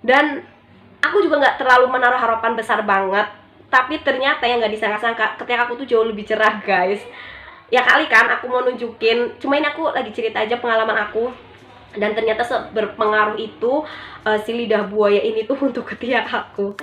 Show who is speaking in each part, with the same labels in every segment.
Speaker 1: Dan aku juga nggak terlalu menaruh harapan besar banget, tapi ternyata yang nggak disangka-sangka ketika aku tuh jauh lebih cerah guys. Ya kali kan aku mau nunjukin, cuma ini aku lagi cerita aja pengalaman aku. Dan ternyata berpengaruh itu si lidah buaya ini tuh untuk ketiak aku.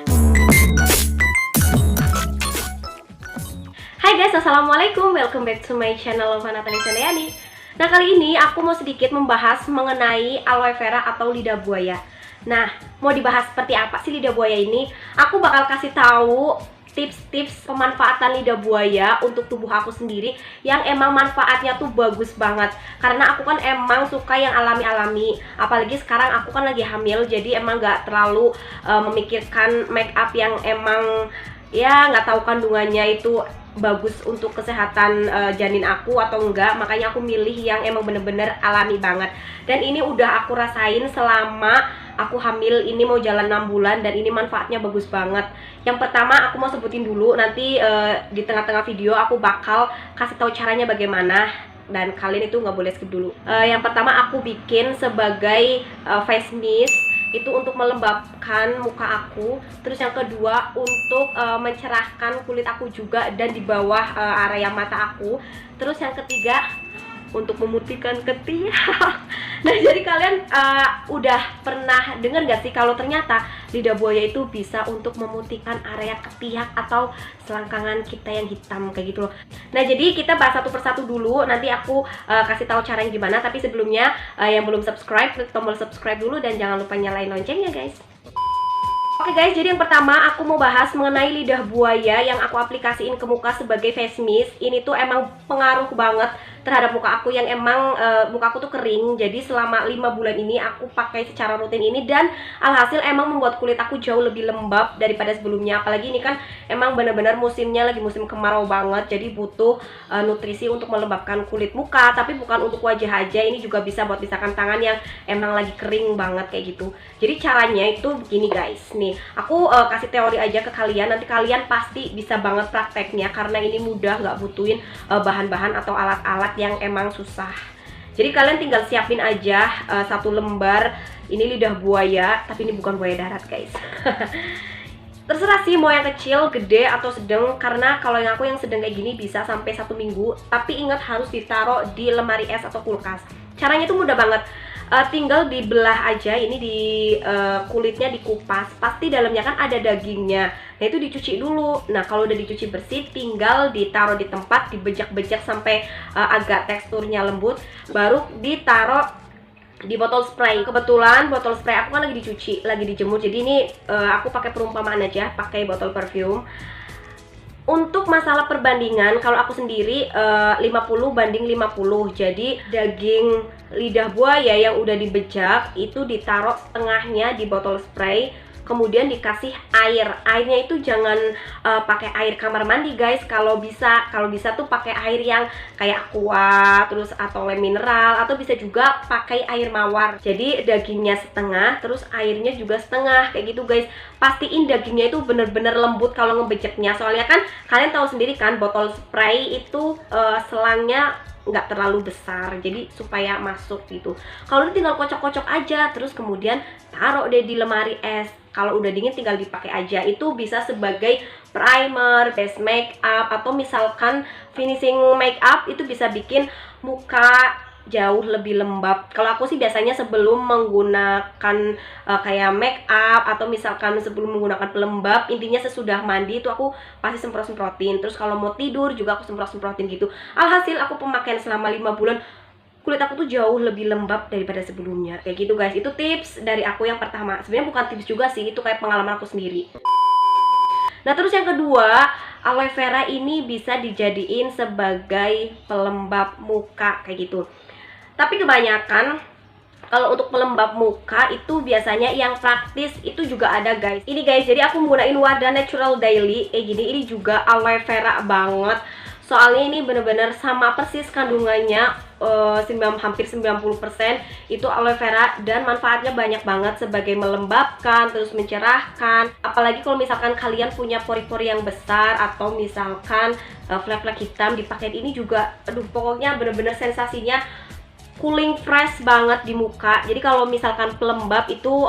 Speaker 1: Hai guys, assalamualaikum, welcome back to my channel Lova Natali Sandayani. Nah, kali ini aku mau sedikit membahas mengenai aloe vera atau lidah buaya. Nah, mau dibahas seperti apa sih lidah buaya ini? Aku bakal kasih tahu tips-tips pemanfaatan lidah buaya untuk tubuh aku sendiri yang emang manfaatnya tuh bagus banget. Karena aku kan emang suka yang alami-alami. Apalagi sekarang aku kan lagi hamil, jadi emang gak terlalu memikirkan make up yang emang ya nggak tahu kandungannya itu bagus untuk kesehatan janin aku atau enggak. Makanya aku milih yang emang bener-bener alami banget. Dan ini udah aku rasain selama aku hamil, ini mau jalan 6 bulan dan ini manfaatnya bagus banget. Yang pertama aku mau sebutin dulu, nanti di tengah-tengah video aku bakal kasih tahu caranya bagaimana, dan kalian itu nggak boleh skip dulu. Yang pertama aku bikin sebagai face mist, itu untuk melembabkan muka aku. Terus yang kedua untuk mencerahkan kulit aku juga dan di bawah area mata aku. Terus yang ketiga untuk memutihkan ketiak. Nah, jadi kalian udah pernah dengar gak sih kalau ternyata lidah buaya itu bisa untuk memutihkan area ketiak atau selangkangan kita yang hitam kayak gitu loh. Nah, jadi kita bahas satu persatu dulu, nanti aku kasih tahu caranya gimana. Tapi sebelumnya yang belum subscribe, klik tombol subscribe dulu dan jangan lupa nyalain loncengnya guys. Oke guys, jadi yang pertama aku mau bahas mengenai lidah buaya yang aku aplikasiin ke muka sebagai face mist. Ini tuh emang pengaruh banget terhadap muka aku yang emang muka aku tuh kering. Jadi selama 5 bulan ini aku pakai secara rutin ini dan alhasil emang membuat kulit aku jauh lebih lembab daripada sebelumnya. Apalagi ini kan emang benar-benar musimnya lagi musim kemarau banget. Jadi butuh nutrisi untuk melembabkan kulit muka, tapi bukan untuk wajah aja. Ini juga bisa buat misalkan tangan yang emang lagi kering banget kayak gitu. Jadi caranya itu begini guys. Nih, aku kasih teori aja ke kalian. Nanti kalian pasti bisa banget prakteknya karena ini mudah, nggak butuhin bahan-bahan atau alat-alat yang emang susah. Jadi kalian tinggal siapin aja 1 lembar ini lidah buaya, tapi ini bukan buaya darat guys. Terserah sih mau yang kecil, gede, atau sedang. Karena kalau yang aku yang sedang kayak gini bisa sampai 1 minggu. Tapi ingat harus ditaruh di lemari es atau kulkas. Caranya itu mudah banget. Tinggal dibelah aja, ini di kulitnya dikupas. Pasti dalamnya kan ada dagingnya. Nah, itu dicuci dulu. Nah, kalau udah dicuci bersih, tinggal ditaruh di tempat, dibejak-bejak sampai agak teksturnya lembut. Baru ditaruh di botol spray. Kebetulan botol spray aku kan lagi dicuci, lagi dijemur. Jadi ini aku pakai perumpamaan aja, pakai botol parfum. Untuk masalah perbandingan, kalau aku sendiri 50 banding 50. Jadi daging lidah buaya yang udah dibejak itu ditaruh setengahnya di botol spray. Kemudian dikasih air. Airnya itu jangan pakai air kamar mandi guys. Kalau bisa tuh pakai air yang kayak aqua, terus atau lem mineral, atau bisa juga pakai air mawar. Jadi dagingnya setengah, terus airnya juga setengah kayak gitu guys. Pastiin dagingnya itu bener-bener lembut kalau ngebejeknya. Soalnya kan kalian tahu sendiri kan botol spray itu selangnya nggak terlalu besar, jadi supaya masuk gitu. Kalau udah tinggal kocok-kocok aja, terus kemudian taruh deh di lemari es. Kalau udah dingin tinggal dipakai aja. Itu bisa sebagai primer, base make up, atau misalkan finishing make up. Itu bisa bikin muka jauh lebih lembab. Kalau aku sih biasanya sebelum menggunakan kayak make up atau misalkan sebelum menggunakan pelembab, intinya sesudah mandi itu aku pasti semprot-semprotin. Terus kalau mau tidur juga aku semprot-semprotin gitu. Alhasil aku pemakaian selama 5 bulan, kulit aku tuh jauh lebih lembab daripada sebelumnya. Kayak gitu guys. Itu tips dari aku yang pertama. Sebenarnya bukan tips juga sih, itu kayak pengalaman aku sendiri. Nah, terus yang kedua, aloe vera ini bisa dijadiin sebagai pelembab muka kayak gitu. Tapi kebanyakan kalau untuk pelembab muka itu biasanya yang praktis itu juga ada guys. Ini guys, jadi aku menggunakan Wardah Natural Daily kayak gini. Ini juga aloe vera banget. Soalnya ini bener-bener sama persis kandungannya, hampir 90% itu aloe vera. Dan manfaatnya banyak banget sebagai melembabkan, terus mencerahkan. Apalagi kalau misalkan kalian punya pori-pori yang besar, atau misalkan flek-flek hitam, di paket ini juga aduh pokoknya bener-bener sensasinya cooling fresh banget di muka. Jadi kalau misalkan pelembab itu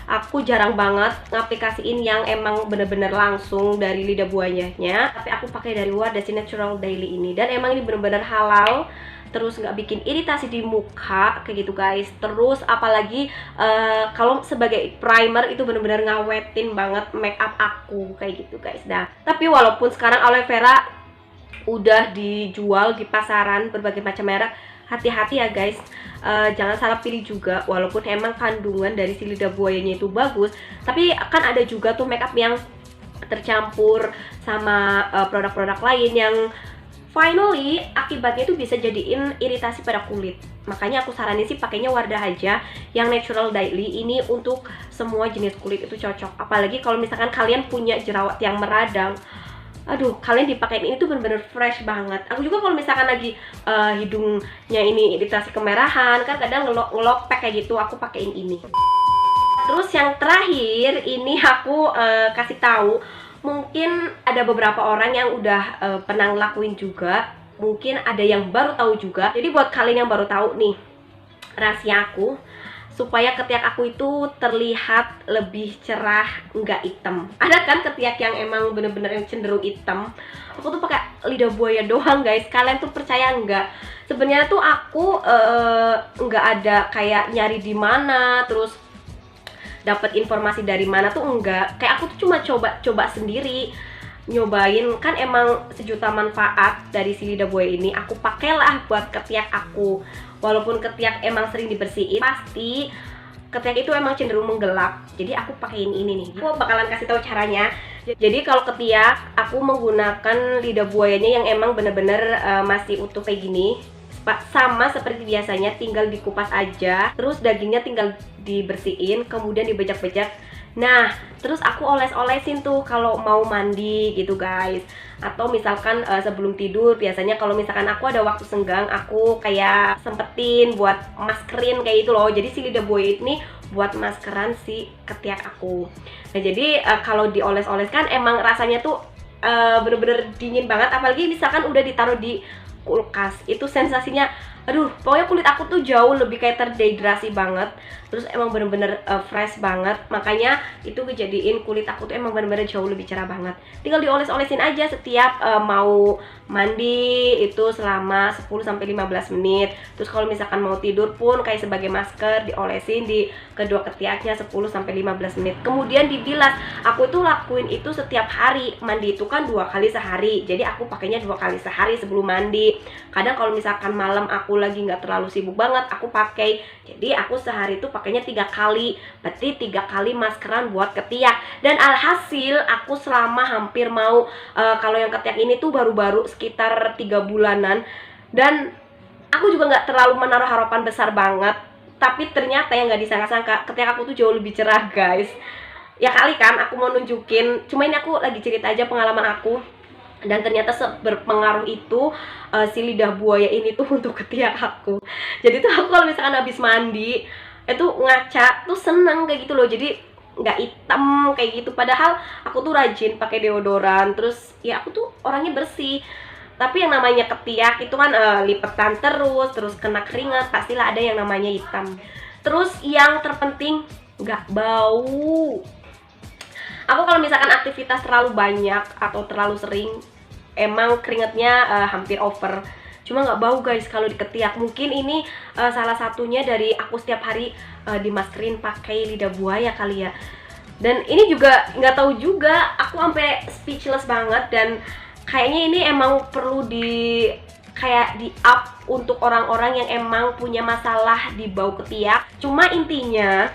Speaker 1: aku jarang banget ngaplikasiin yang emang bener-bener langsung dari lidah buayanya. Tapi aku pakai dari Wardazi Natural Daily ini, dan emang ini bener-bener halal, terus nggak bikin iritasi di muka kayak gitu guys. Terus apalagi kalau sebagai primer itu bener-bener ngawetin banget make up aku kayak gitu guys. Nah, tapi walaupun sekarang aloe vera udah dijual di pasaran berbagai macam merek, hati-hati ya guys, jangan salah pilih juga. Walaupun emang kandungan dari si lidah buayanya itu bagus, tapi kan ada juga tuh makeup yang tercampur sama produk-produk lain yang finally akibatnya itu bisa jadiin iritasi pada kulit. Makanya aku saranin sih pakainya Wardah aja yang Natural Daily ini, untuk semua jenis kulit itu cocok. Apalagi kalau misalkan kalian punya jerawat yang meradang, aduh, kalian dipakein ini tuh bener-bener fresh banget. Aku juga kalau misalkan lagi hidungnya ini iritasi kemerahan, kan kadang ngelopek kayak gitu, aku pakein ini. Terus yang terakhir ini aku kasih tahu, mungkin ada beberapa orang yang udah pernah ngelakuin juga, mungkin ada yang baru tahu juga. Jadi buat kalian yang baru tahu nih, rahasia aku supaya ketiak aku itu terlihat lebih cerah, nggak hitam. Ada kan ketiak yang emang bener-bener yang cenderung hitam. Aku tuh pakai lidah buaya doang guys. Kalian tuh percaya nggak? Sebenarnya tuh aku nggak ada kayak nyari di mana, terus dapat informasi dari mana tuh enggak. Kayak aku tuh cuma coba sendiri, nyobain. Kan emang sejuta manfaat dari si lidah buaya ini, aku pakailah buat ketiak aku. Walaupun ketiak emang sering dibersihin, pasti ketiak itu emang cenderung menggelap. Jadi aku pakein ini nih. Aku bakalan kasih tahu caranya. Jadi kalau ketiak, aku menggunakan lidah buayanya yang emang bener-bener masih utuh kayak gini. Sama seperti biasanya, tinggal dikupas aja. Terus dagingnya tinggal dibersihin, kemudian dibejak-bejak. Nah, terus aku oles-olesin tuh kalau mau mandi gitu guys. Atau misalkan sebelum tidur, biasanya kalau misalkan aku ada waktu senggang, aku kayak sempetin buat maskerin kayak gitu loh. Jadi si lidah buaya ini buat maskeran si ketiak aku. Nah, jadi kalau dioles-oles kan emang rasanya tuh bener-bener dingin banget. Apalagi misalkan udah ditaruh di kulkas, itu sensasinya, aduh, pokoknya kulit aku tuh jauh lebih kayak terdehidrasi banget. Terus emang bener-bener fresh banget. Makanya itu kejadiin kulit aku tuh emang bener-bener jauh lebih cerah banget. Tinggal dioles-olesin aja setiap mau mandi itu selama 10-15 menit. Terus kalau misalkan mau tidur pun kayak sebagai masker, diolesin di kedua ketiaknya 10-15 menit. Kemudian dibilas. Aku tuh lakuin itu setiap hari. Mandi itu kan 2 kali sehari, jadi aku pakainya 2 kali sehari sebelum mandi. Kadang kalau misalkan malam aku lagi nggak terlalu sibuk banget, aku pakai. Jadi aku sehari itu pakainya 3 kali, berarti 3 kali maskeran buat ketiak. Dan alhasil aku selama hampir mau kalau yang ketiak ini tuh baru-baru sekitar 3 bulanan, dan aku juga nggak terlalu menaruh harapan besar banget. Tapi ternyata yang nggak disangka-sangka, ketiak aku tuh jauh lebih cerah guys. Ya kali kan aku mau nunjukin, cuma ini aku lagi cerita aja pengalaman aku. Dan ternyata berpengaruh itu si lidah buaya ini tuh untuk ketiak aku. Jadi tuh aku kalau misalkan habis mandi itu ngaca tuh seneng kayak gitu loh. Jadi nggak hitam kayak gitu. Padahal aku tuh rajin pakai deodoran. Terus ya aku tuh orangnya bersih. Tapi yang namanya ketiak itu kan lipetan terus kena keringat, pastilah ada yang namanya hitam. Terus yang terpenting, nggak bau. Aku kalau misalkan aktivitas terlalu banyak atau terlalu sering, emang keringatnya hampir over. Cuma nggak bau guys kalau di ketiak. Mungkin ini salah satunya dari aku setiap hari dimaskerin pakai lidah buaya kali ya. Dan ini juga nggak tahu juga, aku sampai speechless banget. Dan kayaknya ini emang perlu kayak di up untuk orang-orang yang emang punya masalah di bau ketiak. Cuma intinya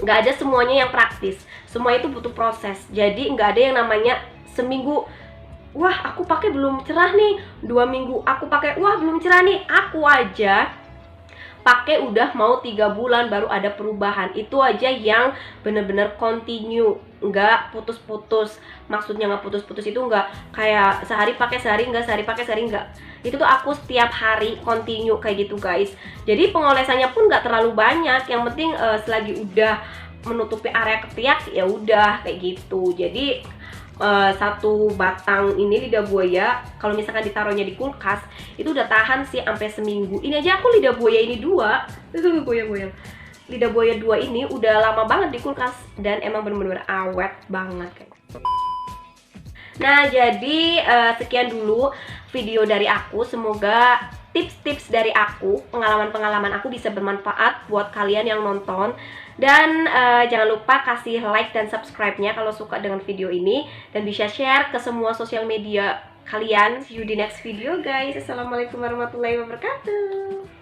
Speaker 1: nggak ada semuanya yang praktis. Semua itu butuh proses. Jadi nggak ada yang namanya seminggu, wah aku pakai belum cerah nih. 2 minggu aku pakai, wah belum cerah nih. Aku aja pakai udah mau 3 bulan baru ada perubahan. Itu aja yang bener-bener continue, nggak putus-putus. Maksudnya nggak putus-putus itu nggak kayak sehari pakai sehari enggak, sehari pakai sehari enggak. Itu tuh aku setiap hari continue kayak gitu guys. Jadi pengolesannya pun nggak terlalu banyak. Yang penting selagi udah menutupi area ketiak ya udah kayak gitu. Jadi satu batang ini lidah buaya kalau misalkan ditaruhnya di kulkas itu udah tahan sih sampai seminggu. Ini aja aku lidah buaya ini dua, itu goyang-goyang. Lidah buaya dua ini udah lama banget di kulkas dan emang bener-bener awet banget kayak. Nah, jadi sekian dulu video dari aku. Semoga tips-tips dari aku, pengalaman-pengalaman aku bisa bermanfaat buat kalian yang nonton. Dan jangan lupa kasih like dan subscribe-nya kalau suka dengan video ini. Dan bisa share ke semua sosial media kalian. See you di next video guys. Assalamualaikum warahmatullahi wabarakatuh.